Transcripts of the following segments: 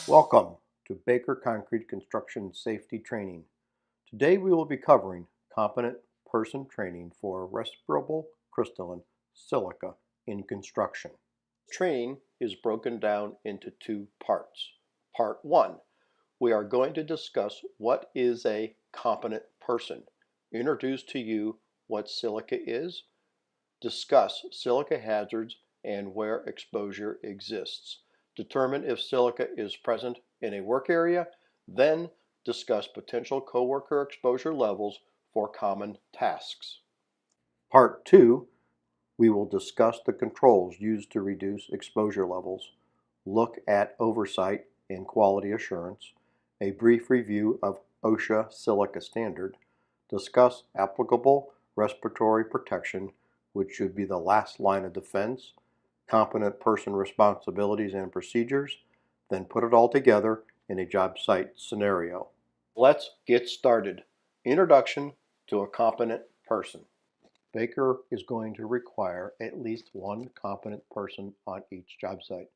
Welcome to Baker Concrete Construction Safety Training. Today we will be covering competent person training for respirable crystalline silica in construction. Training is broken down into two parts. Part 1, we are going to discuss what is a competent person, introduce to you what silica is, discuss silica hazards and where exposure exists. Determine if silica is present in a work area, then discuss potential coworker exposure levels for common tasks. Part 2, we will discuss the controls used to reduce exposure levels, look at oversight and quality assurance, a brief review of OSHA Silica standard, discuss applicable respiratory protection, which should be the last line of defense, competent person responsibilities and procedures, then put it all together in a job site scenario. Let's get started. Introduction to a competent person. Baker is going to require at least one competent person on each job site.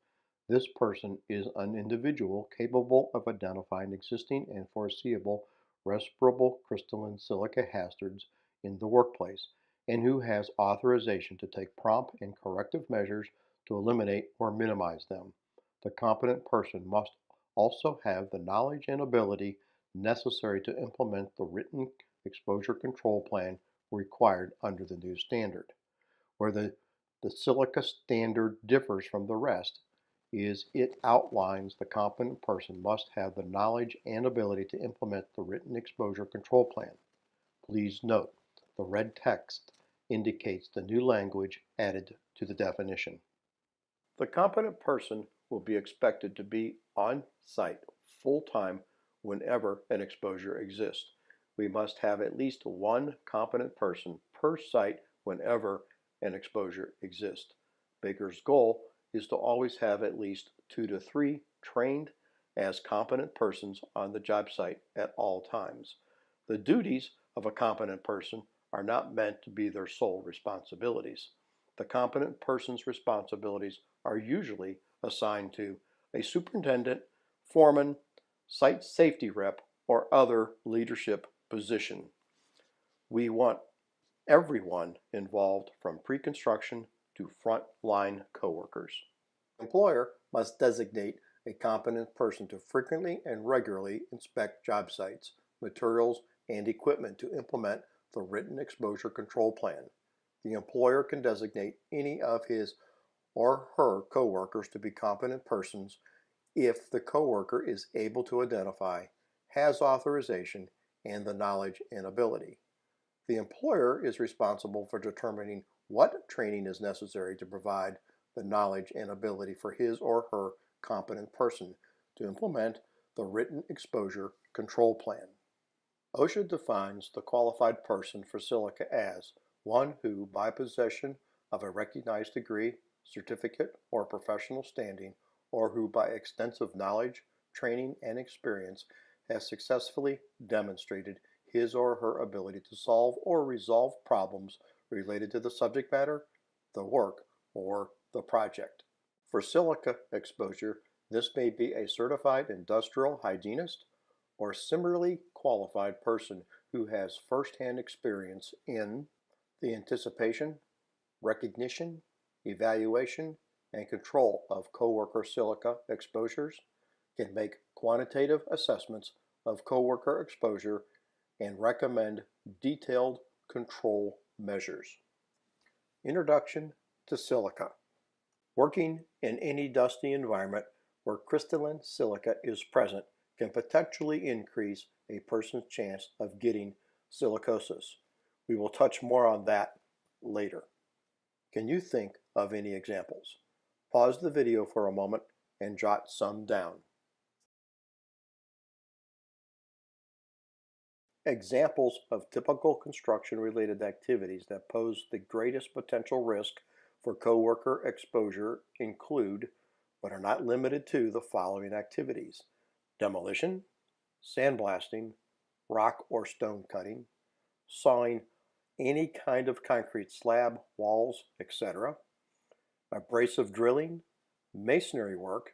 This person is an individual capable of identifying existing and foreseeable respirable crystalline silica hazards in the workplace, and who has authorization to take prompt and corrective measures to eliminate or minimize them. The competent person must also have the knowledge and ability necessary to implement the written exposure control plan required under the new standard. Where the silica standard differs from the rest is it outlines the competent person must have the knowledge and ability to implement the written exposure control plan. Please note, the red text indicates the new language added to the definition. The competent person will be expected to be on site full-time whenever an exposure exists. We must have at least one competent person per site whenever an exposure exists. Baker's goal is to always have at least 2 to 3 trained as competent persons on the job site at all times. The duties of a competent person are not meant to be their sole responsibilities. The competent person's responsibilities are usually assigned to a superintendent, foreman, site safety rep, or other leadership position. We want everyone involved from pre-construction to front-line coworkers. The employer must designate a competent person to frequently and regularly inspect job sites, materials, and equipment to implement the written exposure control plan. The employer can designate any of his or her coworkers to be competent persons if the coworker is able to identify, has authorization, and the knowledge and ability. The employer is responsible for determining what training is necessary to provide the knowledge and ability for his or her competent person to implement the written exposure control plan. OSHA defines the qualified person for silica as one who, by possession of a recognized degree, certificate, or professional standing, or who by extensive knowledge, training, and experience has successfully demonstrated his or her ability to solve or resolve problems related to the subject matter, the work, or the project. For silica exposure, this may be a certified industrial hygienist or similarly qualified person who has first-hand experience in the anticipation, recognition, evaluation, and control of coworker silica exposures, can make quantitative assessments of coworker exposure, and recommend detailed control measures. Introduction to silica. Working in any dusty environment where crystalline silica is present can potentially increase a person's chance of getting silicosis. We will touch more on that later. Can you think of any examples? Pause the video for a moment and jot some down. Examples of typical construction-related activities that pose the greatest potential risk for coworker exposure include, but are not limited to, the following activities: demolition, sandblasting, rock or stone cutting, sawing any kind of concrete slab, walls, etc., abrasive drilling, masonry work,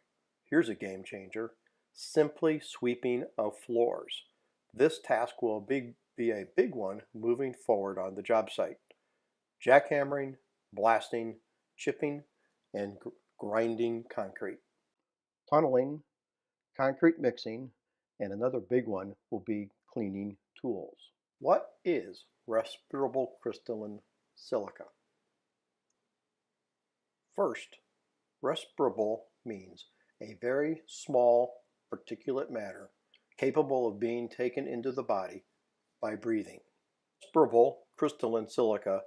here's a game changer, simply sweeping of floors. This task will be a big one moving forward on the job site. Jackhammering, blasting, chipping, and grinding concrete. Tunneling, concrete mixing, and another big one will be cleaning tools. What is respirable crystalline silica? First, respirable means a very small particulate matter capable of being taken into the body by breathing. Respirable crystalline silica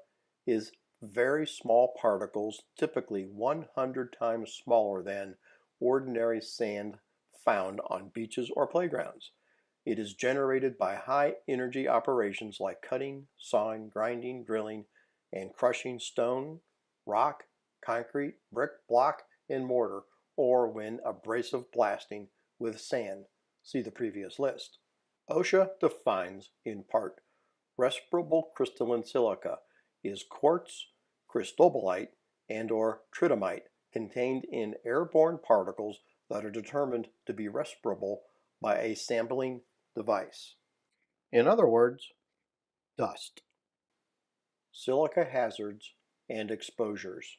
is very small particles, typically 100 times smaller than ordinary sand found on beaches or playgrounds. It is generated by high energy operations like cutting, sawing, grinding, drilling, and crushing stone, rock, concrete, brick, block, and mortar, or when abrasive blasting with sand. See the previous list. OSHA defines, in part, respirable crystalline silica is quartz, cristobalite, and/or tridymite contained in airborne particles that are determined to be respirable by a sampling device. In other words, dust. Silica hazards and exposures.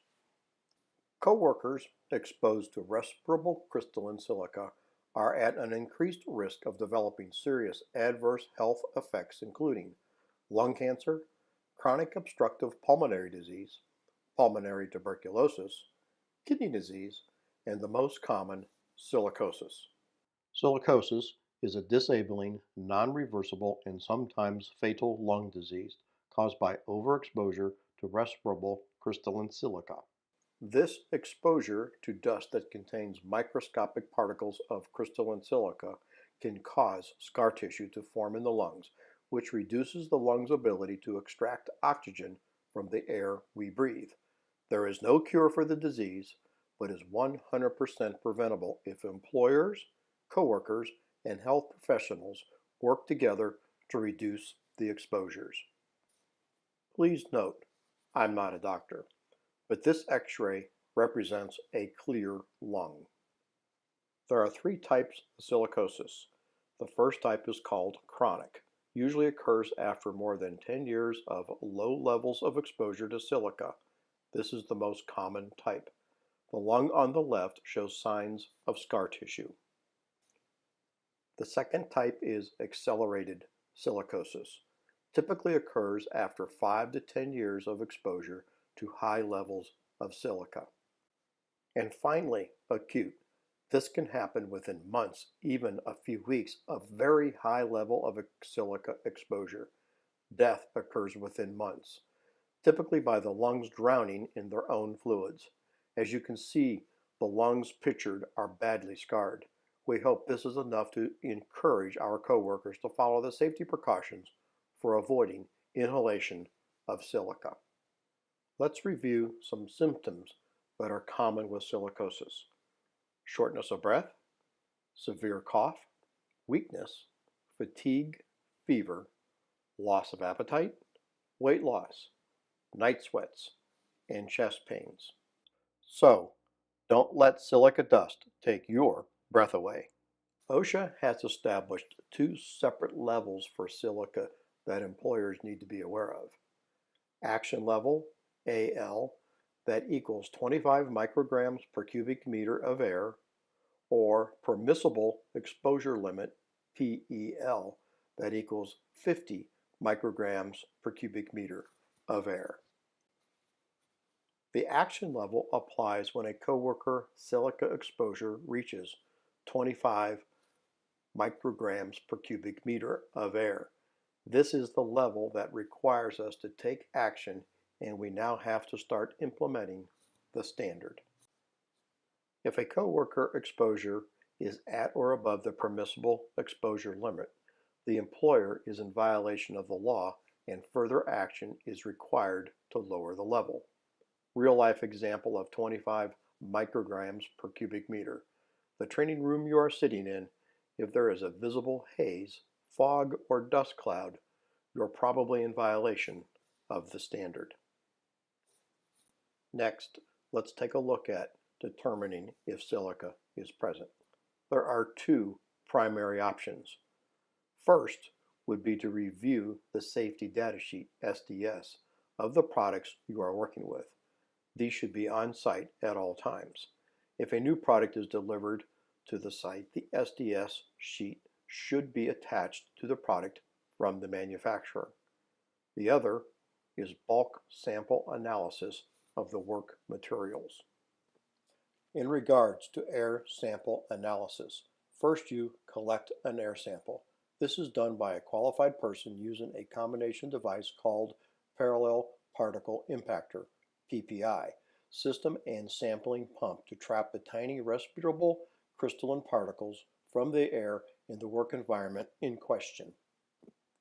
Coworkers exposed to respirable crystalline silica are at an increased risk of developing serious adverse health effects including lung cancer, chronic obstructive pulmonary disease, pulmonary tuberculosis, kidney disease, and the most common, silicosis. Silicosis is a disabling, non-reversible, and sometimes fatal lung disease caused by overexposure to respirable crystalline silica. This exposure to dust that contains microscopic particles of crystalline silica can cause scar tissue to form in the lungs, which reduces the lungs' ability to extract oxygen from the air we breathe. There is no cure for the disease, but is 100% preventable if employers, coworkers, and health professionals work together to reduce the exposures. Please note, I'm not a doctor, but this X-ray represents a clear lung. There are 3 types of silicosis. The first type is called chronic. Usually occurs after more than 10 years of low levels of exposure to silica. This is the most common type. The lung on the left shows signs of scar tissue. The second type is accelerated silicosis. Typically occurs after 5 to 10 years of exposure to high levels of silica. And finally, acute. This can happen within months, even a few weeks, of very high level of silica exposure. Death occurs within months, typically by the lungs drowning in their own fluids. As you can see, the lungs pictured are badly scarred. We hope this is enough to encourage our coworkers to follow the safety precautions for avoiding inhalation of silica. Let's review some symptoms that are common with silicosis. Shortness of breath, severe cough, weakness, fatigue, fever, loss of appetite, weight loss, night sweats, and chest pains. So, don't let silica dust take your breath away. OSHA has established 2 separate levels for silica that employers need to be aware of. Action level, AL, that equals 25 micrograms per cubic meter of air, or permissible exposure limit, PEL, that equals 50 micrograms per cubic meter of air. The action level applies when a coworker silica exposure reaches 25 micrograms per cubic meter of air. This is the level that requires us to take action, and we now have to start implementing the standard. If a coworker exposure is at or above the permissible exposure limit, the employer is in violation of the law and further action is required to lower the level. Real-life example of 25 micrograms per cubic meter. The training room you are sitting in, if there is a visible haze, fog, or dust cloud, you're probably in violation of the standard. Next, let's take a look at determining if silica is present. There are 2 primary options. First would be to review the Safety Data Sheet, SDS, of the products you are working with. These should be on site at all times. If a new product is delivered to the site, the SDS sheet should be attached to the product from the manufacturer. The other is bulk sample analysis of the work materials. In regards to air sample analysis, first you collect an air sample. This is done by a qualified person using a combination device called Parallel Particle Impactor, PPI, system and sampling pump to trap the tiny respirable crystalline particles from the air in the work environment in question.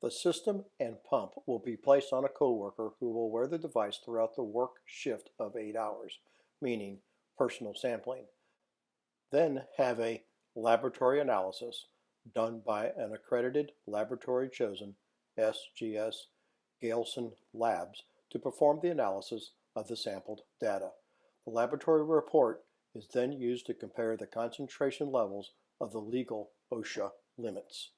The system and pump will be placed on a coworker who will wear the device throughout the work shift of 8 hours, meaning personal sampling. Then have a laboratory analysis done by an accredited laboratory chosen SGS Galson Labs to perform the analysis of the sampled data. The laboratory report is then used to compare the concentration levels of the legal OSHA limits.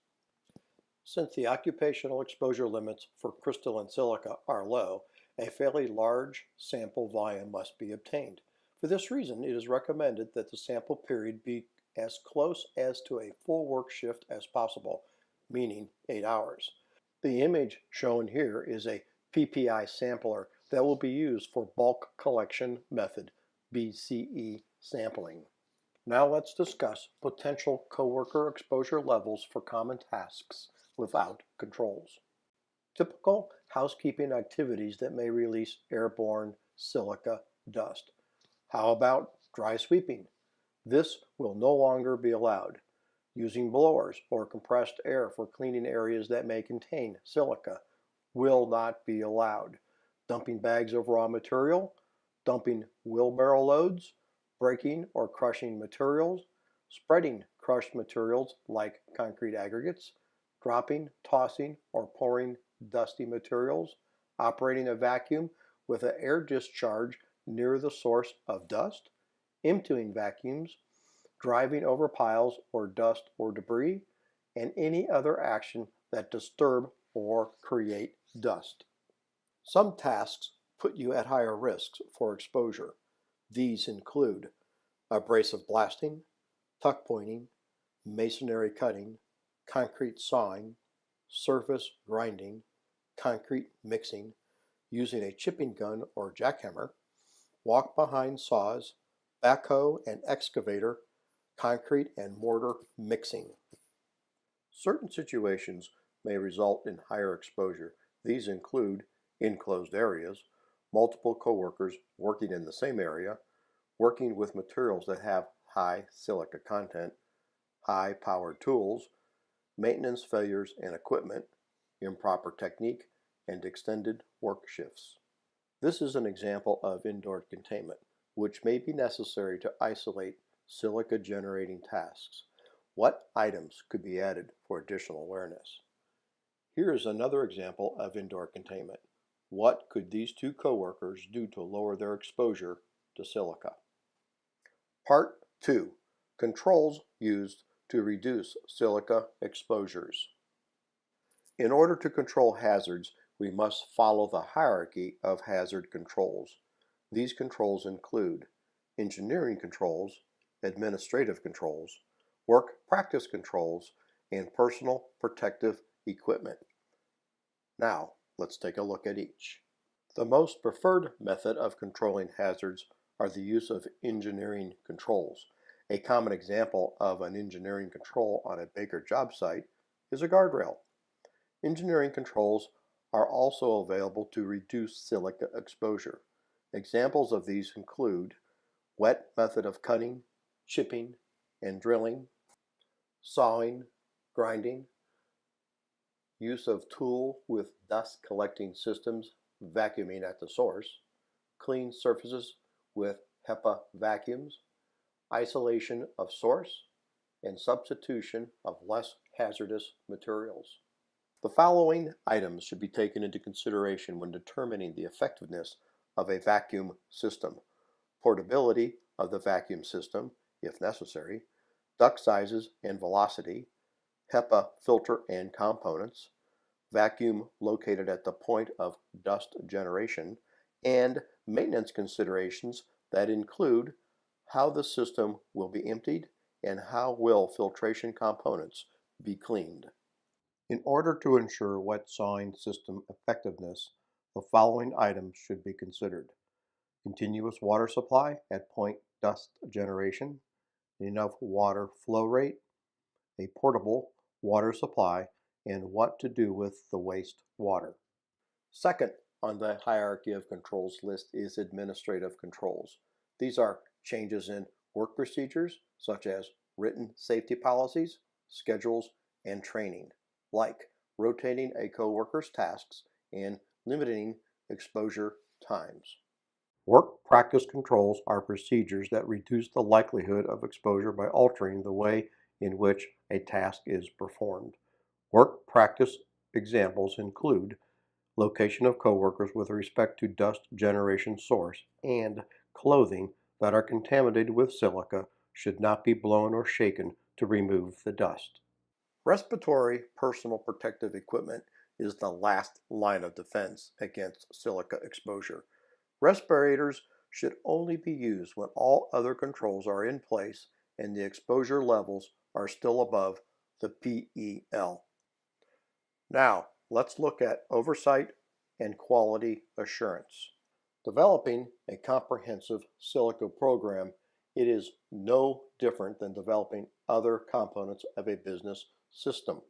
Since the occupational exposure limits for crystalline silica are low, a fairly large sample volume must be obtained. For this reason, it is recommended that the sample period be as close as to a full work shift as possible, meaning 8 hours. The image shown here is a PPI sampler that will be used for bulk collection method, BCE sampling. Now let's discuss potential coworker exposure levels for common tasks without controls. Typical housekeeping activities that may release airborne silica dust. How about dry sweeping? This will no longer be allowed. Using blowers or compressed air for cleaning areas that may contain silica will not be allowed. Dumping bags of raw material, dumping wheelbarrow loads, breaking or crushing materials, spreading crushed materials like concrete aggregates, dropping, tossing, or pouring dusty materials, operating a vacuum with an air discharge near the source of dust, emptying vacuums, driving over piles or dust or debris, and any other action that disturb or create dust. Some tasks put you at higher risks for exposure. These include abrasive blasting, tuck pointing, masonry cutting, concrete sawing, surface grinding, concrete mixing, using a chipping gun or jackhammer, walk behind saws, backhoe and excavator, concrete and mortar mixing. Certain situations may result in higher exposure. These include enclosed areas, multiple coworkers working in the same area, working with materials that have high silica content, high powered tools, maintenance failures in equipment, improper technique, and extended work shifts. This is an example of indoor containment, which may be necessary to isolate silica generating tasks. What items could be added for additional awareness? Here is another example of indoor containment. What could these two coworkers do to lower their exposure to silica? Part 2. Controls used to reduce silica exposures. In order to control hazards, we must follow the hierarchy of hazard controls. These controls include engineering controls, administrative controls, work practice controls, and personal protective equipment. Now, let's take a look at each. The most preferred method of controlling hazards are the use of engineering controls. A common example of an engineering control on a baker job site is a guardrail. Engineering controls are also available to reduce silica exposure. Examples of these include wet method of cutting, chipping, and drilling, sawing, grinding, use of tool with dust collecting systems, vacuuming at the source, clean surfaces with HEPA vacuums, isolation of source, and substitution of less hazardous materials. The following items should be taken into consideration when determining the effectiveness of a vacuum system: portability of the vacuum system, if necessary, duct sizes and velocity, HEPA filter and components, vacuum located at the point of dust generation, and maintenance considerations that include how the system will be emptied and how will filtration components be cleaned. In order to ensure wet sawing system effectiveness, the following items should be considered: continuous water supply at point dust generation, enough water flow rate, a portable water supply, and what to do with the waste water. Second on the hierarchy of controls list is administrative controls. These are changes in work procedures such as written safety policies, schedules, and training, like rotating a coworker's tasks and limiting exposure times. Work practice controls are procedures that reduce the likelihood of exposure by altering the way in which a task is performed. Work practice examples include location of coworkers with respect to dust generation source, and clothing that are contaminated with silica should not be blown or shaken to remove the dust. Respiratory personal protective equipment is the last line of defense against silica exposure. Respirators should only be used when all other controls are in place and the exposure levels are still above the PEL. Now, let's look at oversight and quality assurance. Developing a comprehensive silica program, it is no different than developing other components of a business system.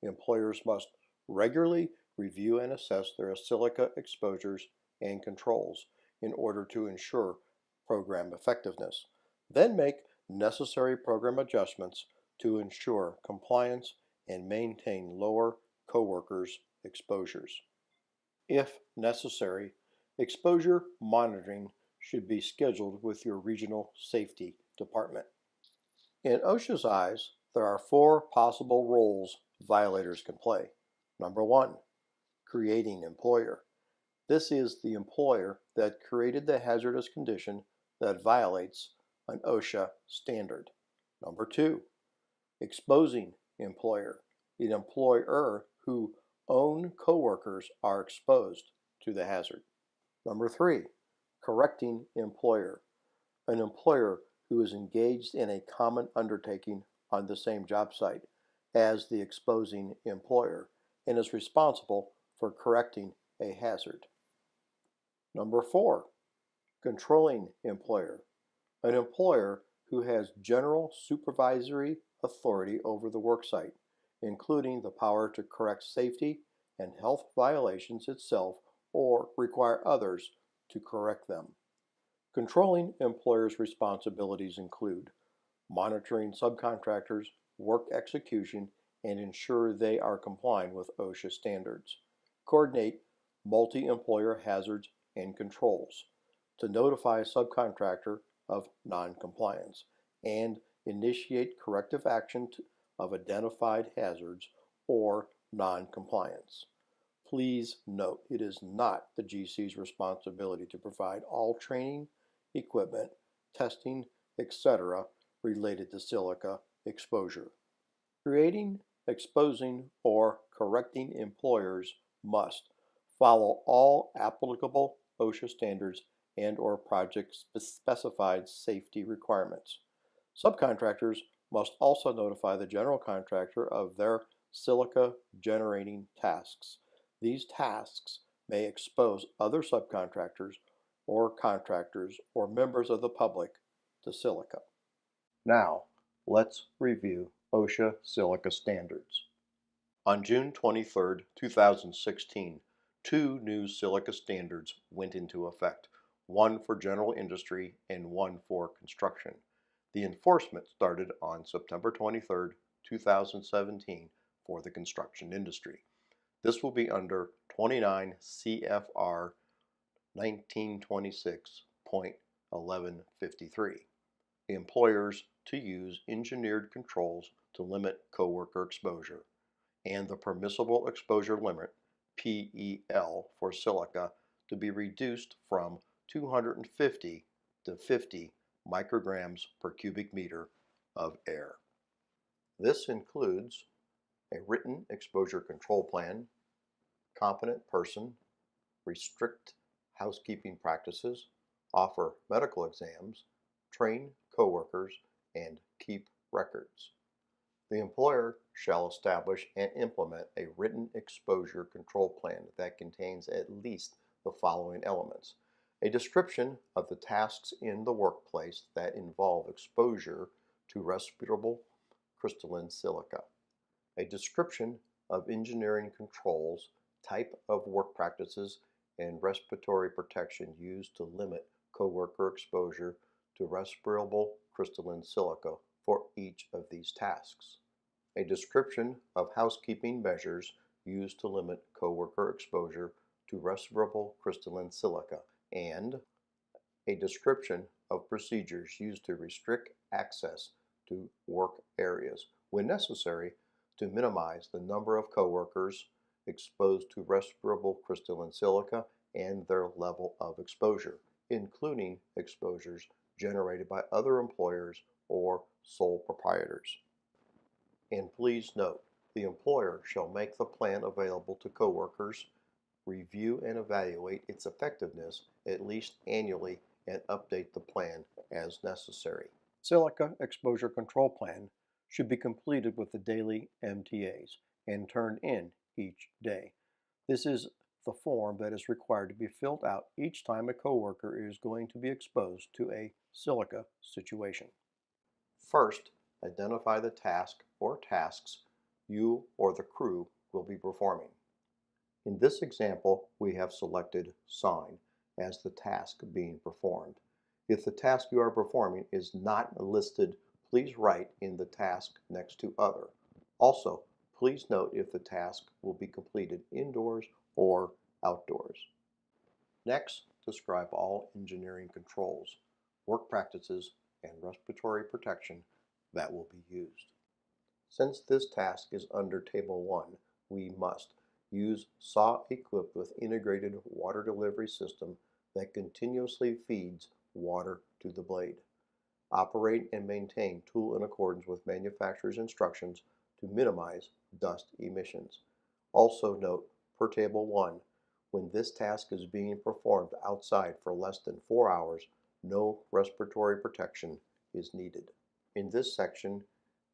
Employers must regularly review and assess their silica exposures and controls in order to ensure program effectiveness. Then make necessary program adjustments to ensure compliance and maintain lower coworkers' exposures. If necessary, exposure monitoring should be scheduled with your regional safety department. In OSHA's eyes, there are 4 possible roles violators can play. Number 1, creating employer. This is the employer that created the hazardous condition that violates an OSHA standard. Number 2, exposing employer. An employer whose own coworkers are exposed to the hazard. Number 3, correcting employer. An employer who is engaged in a common undertaking on the same job site as the exposing employer and is responsible for correcting a hazard. Number 4, controlling employer. An employer who has general supervisory authority over the worksite, including the power to correct safety and health violations itself or require others to correct them. Controlling employers' responsibilities include monitoring subcontractors' work execution and ensure they are complying with OSHA standards. Coordinate multi-employer hazards and controls. To notify a subcontractor of non-compliance and initiate corrective action of identified hazards or non-compliance. Please note, it is not the GC's responsibility to provide all training, equipment, testing, etc. related to silica exposure. Creating, exposing, or correcting employers must follow all applicable OSHA standards and or project-specified safety requirements. Subcontractors must also notify the general contractor of their silica generating tasks. These tasks may expose other subcontractors or contractors or members of the public to silica. Now, let's review OSHA silica standards. On June 23, 2016, 2 new silica standards went into effect, one for general industry and one for construction. The enforcement started on September 23, 2017 for the construction industry. This will be under 29 CFR 1926.1153. Employers to use engineered controls to limit coworker exposure, and the permissible exposure limit, PEL, for silica to be reduced from 250 to 50 micrograms per cubic meter of air. This includes a written exposure control plan, competent person, restrict housekeeping practices, offer medical exams, train coworkers, and keep records. The employer shall establish and implement a written exposure control plan that contains at least the following elements: a description of the tasks in the workplace that involve exposure to respirable crystalline silica, a description of engineering controls, type of work practices, and respiratory protection used to limit coworker exposure to respirable crystalline silica for each of these tasks, a description of housekeeping measures used to limit coworker exposure to respirable crystalline silica, and a description of procedures used to restrict access to work areas, when necessary, to minimize the number of coworkers exposed to respirable crystalline silica and their level of exposure, including exposures generated by other employers or sole proprietors. And please note, the employer shall make the plan available to coworkers, review and evaluate its effectiveness at least annually, and update the plan as necessary. Silica exposure control plan should be completed with the daily MTAs and turned in each day. This is the form that is required to be filled out each time a coworker is going to be exposed to a silica situation. First, identify the task or tasks you or the crew will be performing. In this example, we have selected sign as the task being performed. If the task you are performing is not listed, please write in the task next to other. Also, please note if the task will be completed indoors or outdoors. Next, describe all engineering controls, work practices, and respiratory protection that will be used. Since this task is under Table 1, we must use saw equipped with integrated water delivery system that continuously feeds water to the blade. Operate and maintain tool in accordance with manufacturer's instructions to minimize dust emissions. Also note, per Table 1, when this task is being performed outside for less than 4 hours, no respiratory protection is needed. In this section,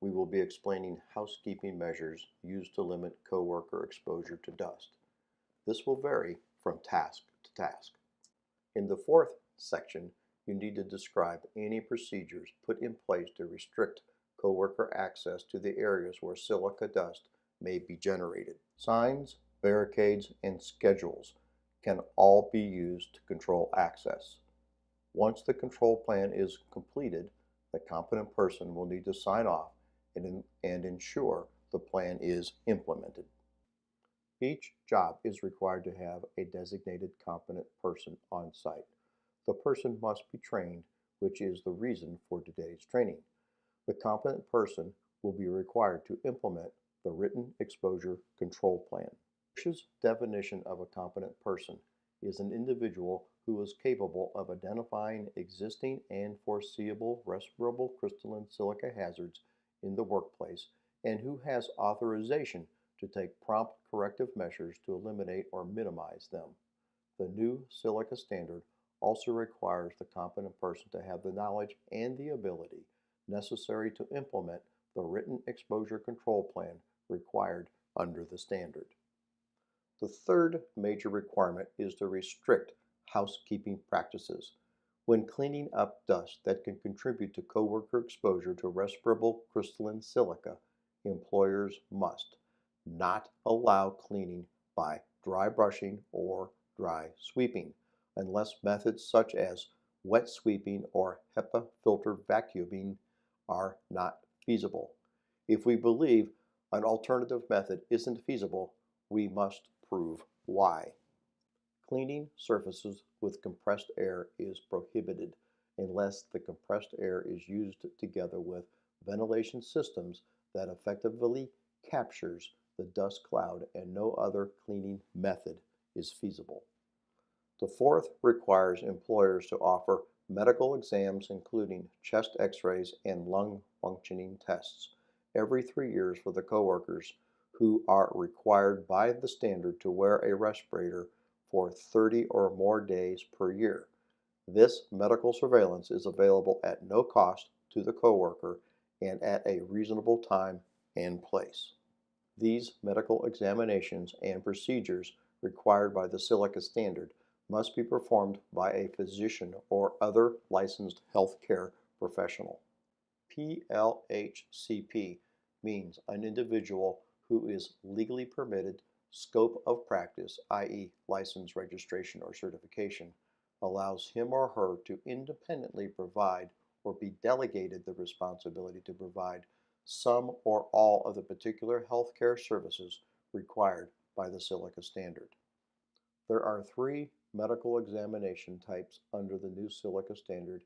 we will be explaining housekeeping measures used to limit coworker exposure to dust. This will vary from task to task. In the fourth section, you need to describe any procedures put in place to restrict coworker access to the areas where silica dust may be generated. Signs, barricades, and schedules can all be used to control access. Once the control plan is completed, the competent person will need to sign off and ensure the plan is implemented. Each job is required to have a designated competent person on site. The person must be trained, which is the reason for today's training. The competent person will be required to implement the written exposure control plan. OSHA's definition of a competent person is an individual who is capable of identifying existing and foreseeable respirable crystalline silica hazards in the workplace and who has authorization to take prompt corrective measures to eliminate or minimize them. The new silica standard also requires the competent person to have the knowledge and the ability necessary to implement the written exposure control plan required under the standard. The third major requirement is to restrict housekeeping practices. When cleaning up dust that can contribute to coworker exposure to respirable crystalline silica, employers must not allow cleaning by dry brushing or dry sweeping, unless methods such as wet sweeping or HEPA filter vacuuming are not feasible. If we believe an alternative method isn't feasible, we must prove why. Cleaning surfaces with compressed air is prohibited unless the compressed air is used together with ventilation systems that effectively captures the dust cloud and no other cleaning method is feasible. The fourth requires employers to offer medical exams including chest x-rays and lung functioning tests every 3 years for the coworkers who are required by the standard to wear a respirator for 30 or more days per year. This medical surveillance is available at no cost to the coworker and at a reasonable time and place. These medical examinations and procedures required by the Silica standard must be performed by a physician or other licensed healthcare professional. PLHCP means an individual who is legally permitted scope of practice, i.e. license, registration, or certification, allows him or her to independently provide or be delegated the responsibility to provide some or all of the particular healthcare services required by the Silica standard. There are 3 medical examination types under the new Silica standard,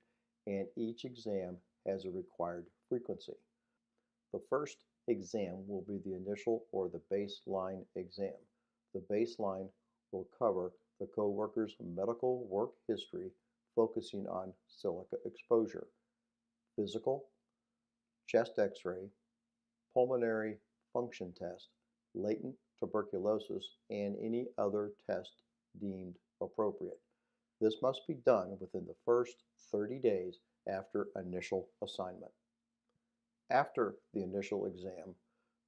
and each exam has a required frequency. The first exam will be the initial or the baseline exam. The baseline will cover the coworker's medical work history, focusing on silica exposure, physical, chest x-ray, pulmonary function test, latent tuberculosis, and any other test deemed appropriate. This must be done within the first 30 days after initial assignment. After the initial exam,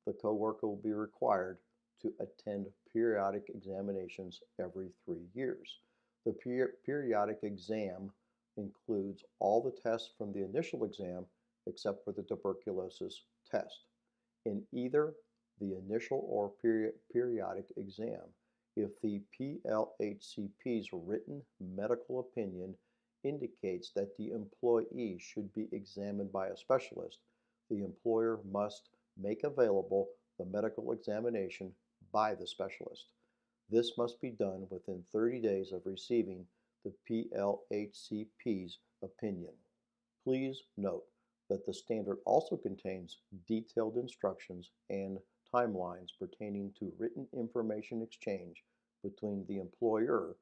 the coworker will be required to attend periodic examinations every 3 years. The periodic exam includes all the tests from the initial exam except for the tuberculosis test. In either the initial or periodic exam, if the PLHCP's written medical opinion indicates that the employee should be examined by a specialist, the employer must make available the medical examination by the specialist. This must be done within 30 days of receiving the PLHCP's opinion. Please note that the standard also contains detailed instructions and timelines pertaining to written information exchange between the employer,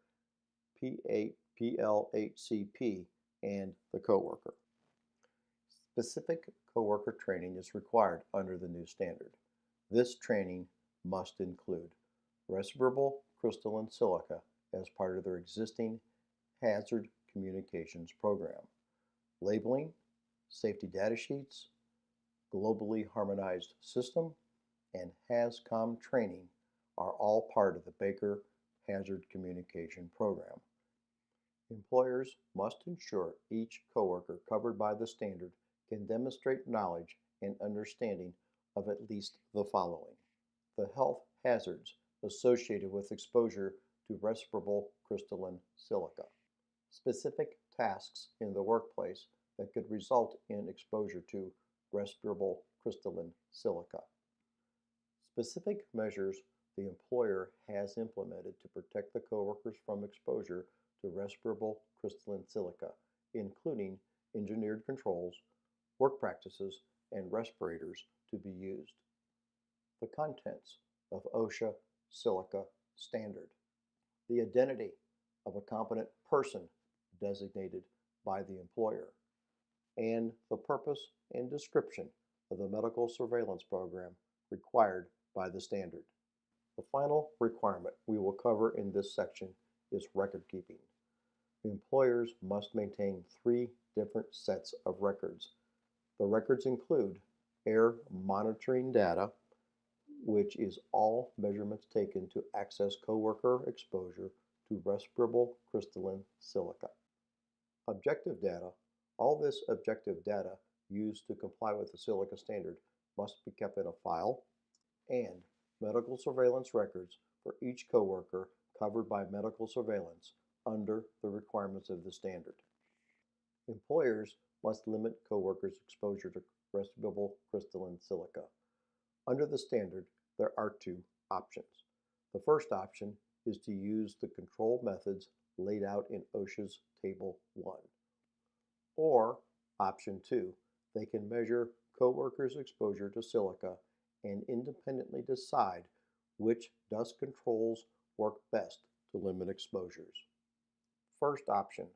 PLHCP, and the coworker. Specific coworker training is required under the new standard. This training must include Respirable Crystalline Silica as part of their existing hazard communications program, labeling, safety data sheets, globally harmonized system, and HazCom training are all part of the Baker Hazard Communication Program. Employers must ensure each coworker covered by the standard can demonstrate knowledge and understanding of at least the following: the health hazards associated with exposure to respirable crystalline silica, specific tasks in the workplace that could result in exposure to respirable crystalline silica, specific measures the employer has implemented to protect the coworkers from exposure to respirable crystalline silica, including engineered controls, work practices, and respirators to be used. The contents of OSHA Silica standard, the identity of a competent person designated by the employer, and the purpose and description of the medical surveillance program required by the standard. The final requirement we will cover in this section is record keeping. Employers must maintain 3 different sets of records. The records include air monitoring data, which is all measurements taken to access coworker exposure to respirable crystalline silica. Objective data, all this objective data used to comply with the Silica standard must be kept in a file, and medical surveillance records for each coworker covered by medical surveillance under the requirements of the standard. Employers must limit coworkers' exposure to respirable crystalline silica. Under the standard, there are 2 options. The first option is to use the control methods laid out in OSHA's Table 1. Or option 2, they can measure coworkers' exposure to silica and independently decide which dust controls work best to limit exposures. First option,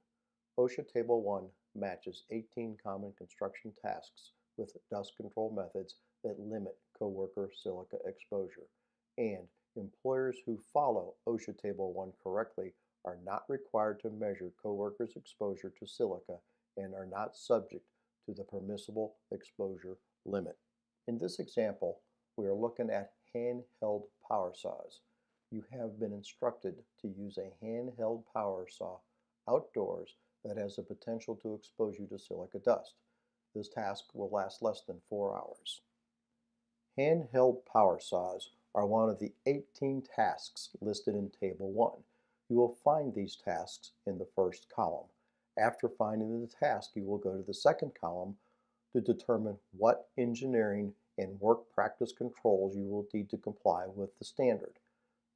OSHA Table 1 matches 18 common construction tasks with dust control methods that limit coworker silica exposure, and employers who follow OSHA Table 1 correctly are not required to measure coworkers' exposure to silica and are not subject to the permissible exposure limit. In this example, we are looking at handheld power saws. You have been instructed to use a handheld power saw outdoors that has the potential to expose you to silica dust. This task will last less than 4 hours. Handheld power saws are one of the 18 tasks listed in Table 1. You will find these tasks in the first column. After finding the task, you will go to the second column to determine what engineering and work practice controls you will need to comply with the standard,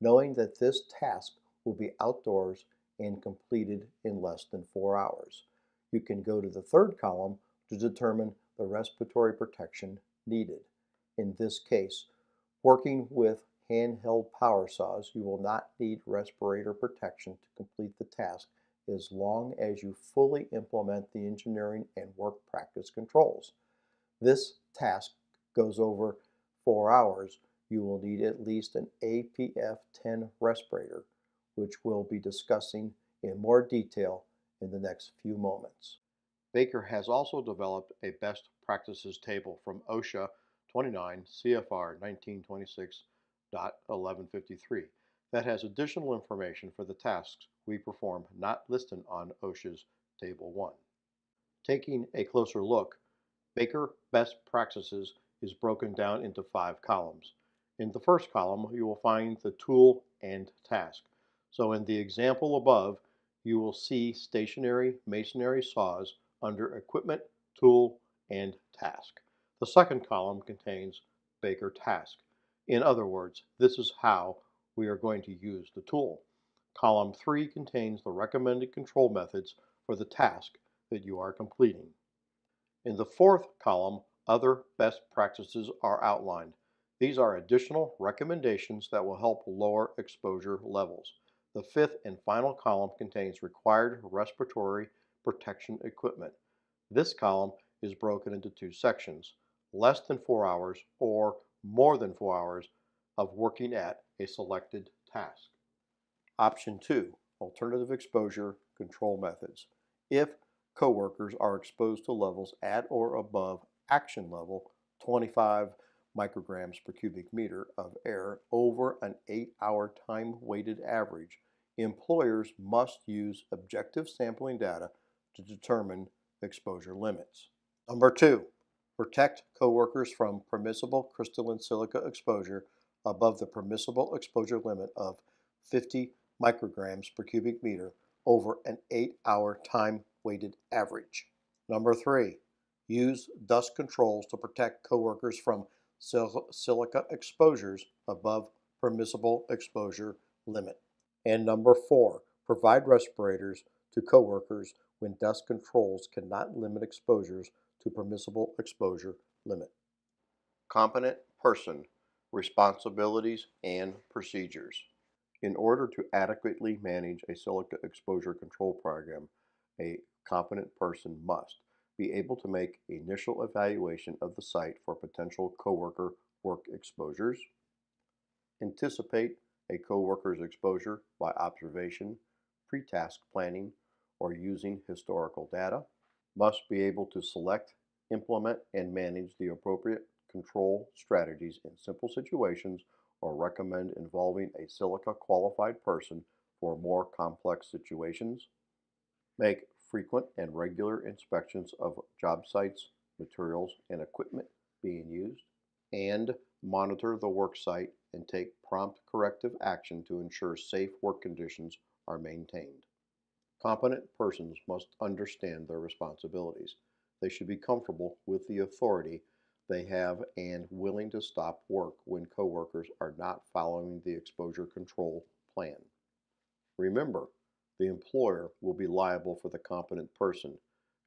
knowing that this task will be outdoors and completed in less than 4 hours. You can go to the third column to determine the respiratory protection needed. In this case, working with handheld power saws, you will not need respirator protection to complete the task as long as you fully implement the engineering and work practice controls. This task goes over 4 hours. You will need at least an APF 10 respirator, which we'll be discussing in more detail in the next few moments. Baker has also developed a best practices table from OSHA 29 CFR 1926.1153 that has additional information for the tasks we perform not listed on OSHA's Table 1. Taking a closer look, Baker Best Practices is broken down into 5 columns. In the first column, you will find the tool and task. So in the example above, you will see stationary masonry saws under Equipment, Tool, and Task. The second column contains Baker Task. In other words, this is how we are going to use the tool. Column 3 contains the recommended control methods for the task that you are completing. In the fourth column, other best practices are outlined. These are additional recommendations that will help lower exposure levels. The fifth and final column contains required respiratory protection equipment. This column is broken into 2 sections: less than 4 hours or more than 4 hours of working at a selected task. Option 2, alternative exposure control methods. If coworkers are exposed to levels at or above action level 25 micrograms per cubic meter of air over an 8-hour time-weighted average, employers must use objective sampling data to determine exposure limits. Number 2, protect coworkers from permissible crystalline silica exposure above the permissible exposure limit of 50 micrograms per cubic meter over an 8-hour time-weighted average. Number 3, use dust controls to protect coworkers from silica exposures above permissible exposure limit. And number 4, provide respirators to coworkers when dust controls cannot limit exposures to permissible exposure limit. Competent person, responsibilities, and procedures. In order to adequately manage a silica exposure control program, a competent person must be able to make initial evaluation of the site for potential coworker work exposures, anticipate a coworker's exposure by observation, pre-task planning, or using historical data, must be able to select, implement, and manage the appropriate control strategies in simple situations or recommend involving a silica qualified person for more complex situations, make frequent and regular inspections of job sites, materials, and equipment being used, and monitor the work site and take prompt corrective action to ensure safe work conditions are maintained. Competent persons must understand their responsibilities. They should be comfortable with the authority they have and willing to stop work when coworkers are not following the exposure control plan. Remember, the employer will be liable for the competent person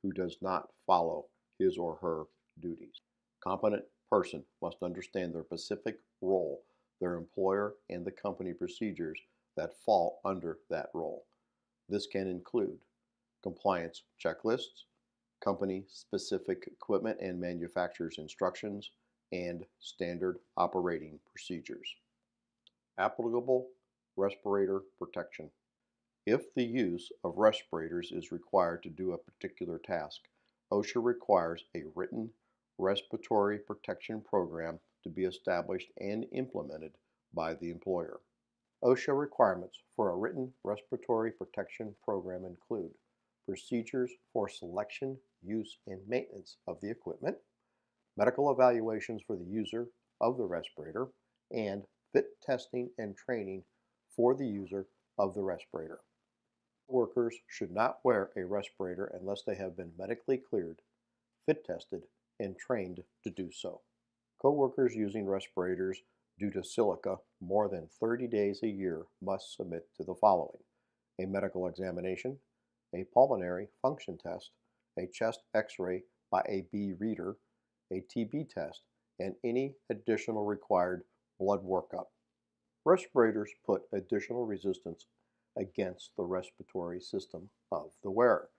who does not follow his or her duties. Competent person must understand their specific role, their employer, and the company procedures that fall under that role. This can include compliance checklists, company-specific equipment and manufacturer's instructions, and standard operating procedures. Applicable respirator protection. If the use of respirators is required to do a particular task, OSHA requires a written respiratory protection program to be established and implemented by the employer. OSHA requirements for a written respiratory protection program include procedures for selection, use, and maintenance of the equipment, medical evaluations for the user of the respirator, and fit testing and training for the user of the respirator. Workers should not wear a respirator unless they have been medically cleared, fit tested, and trained to do so. Coworkers using respirators due to silica more than 30 days a year must submit to the following: a medical examination, a pulmonary function test, a chest x-ray by a B reader, a TB test, and any additional required blood workup. Respirators put additional resistance against the respiratory system of the wearer.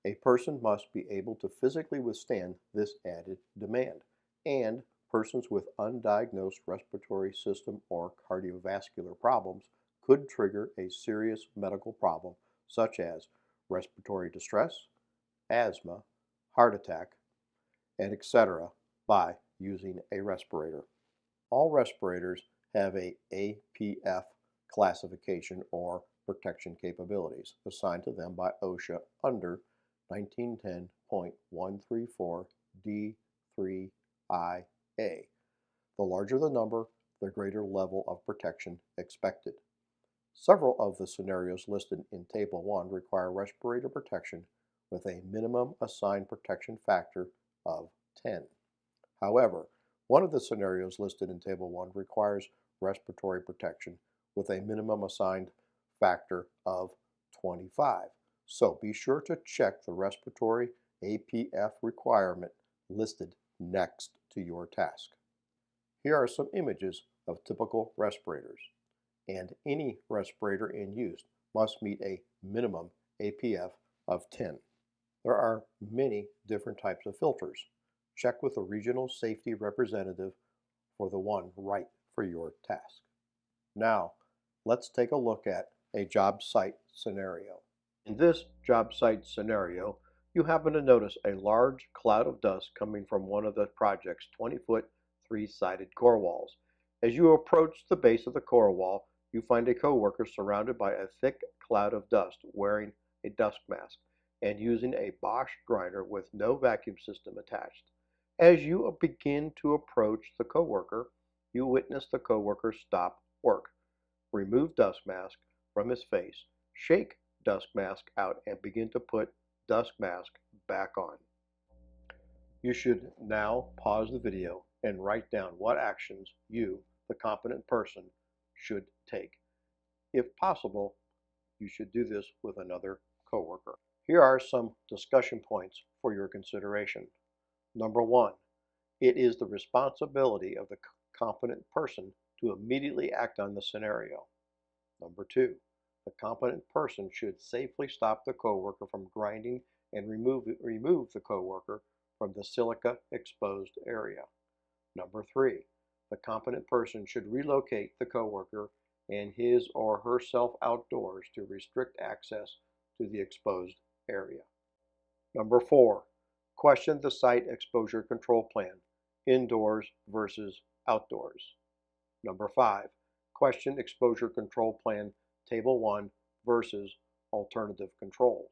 A person must be able to physically withstand this added demand, and persons with undiagnosed respiratory system or cardiovascular problems could trigger a serious medical problem such as respiratory distress, asthma, heart attack, and etc. by using a respirator. All respirators have a APF classification or protection capabilities assigned to them by OSHA under 1910.134 D3IA. The larger the number, the greater level of protection expected. Several of the scenarios listed in Table 1 require respirator protection with a minimum assigned protection factor of 10. However, one of the scenarios listed in Table 1 requires respiratory protection with a minimum assigned factor of 25. So be sure to check the respiratory APF requirement listed next to your task. Here are some images of typical respirators, and any respirator in use must meet a minimum APF of 10. There are many different types of filters. Check with a regional safety representative for the one right for your task. Now, let's take a look at a job site scenario. In this job site scenario, you happen to notice a large cloud of dust coming from one of the project's 20-foot, three-sided core walls. As you approach the base of the core wall, you find a coworker surrounded by a thick cloud of dust wearing a dust mask and using a Bosch grinder with no vacuum system attached. As you begin to approach the coworker, you witness the coworker stop work, remove dust mask from his face, shake dust mask out, and begin to put dust mask back on. You should now pause the video and write down what actions you, the competent person, should take. If possible, you should do this with another coworker. Here are some discussion points for your consideration. Number 1, it is the responsibility of the competent person to immediately act on the scenario. Number 2, the competent person should safely stop the coworker from grinding and remove the coworker from the silica exposed area. Number 3, the competent person should relocate the coworker and his or herself outdoors to restrict access to the exposed area. Number 4, question the site exposure control plan, indoors versus outdoors. Number 5, question exposure control plan Table 1 versus alternative controls.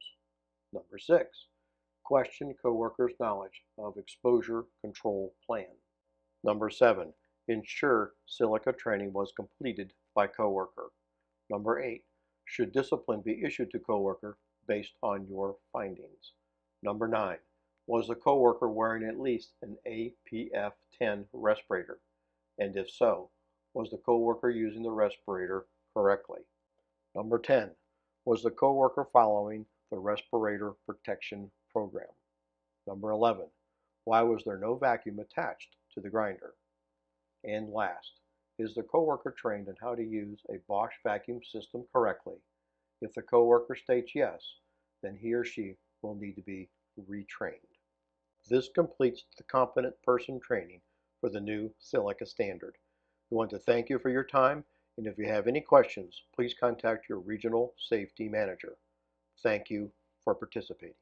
Number 6, question coworkers' knowledge of exposure control plan. Number 7, ensure silica training was completed by coworker. Number 8, should discipline be issued to coworker based on your findings? Number 9, was the coworker wearing at least an APF 10 respirator? And if so, was the coworker using the respirator correctly? Number 10, was the coworker following the respirator protection program? Number 11, why was there no vacuum attached to the grinder? And last, is the coworker trained on how to use a Bosch vacuum system correctly? If the coworker states yes, then he or she will need to be retrained. This completes the competent person training for the new Silica standard. We want to thank you for your time, and if you have any questions, please contact your regional safety manager. Thank you for participating.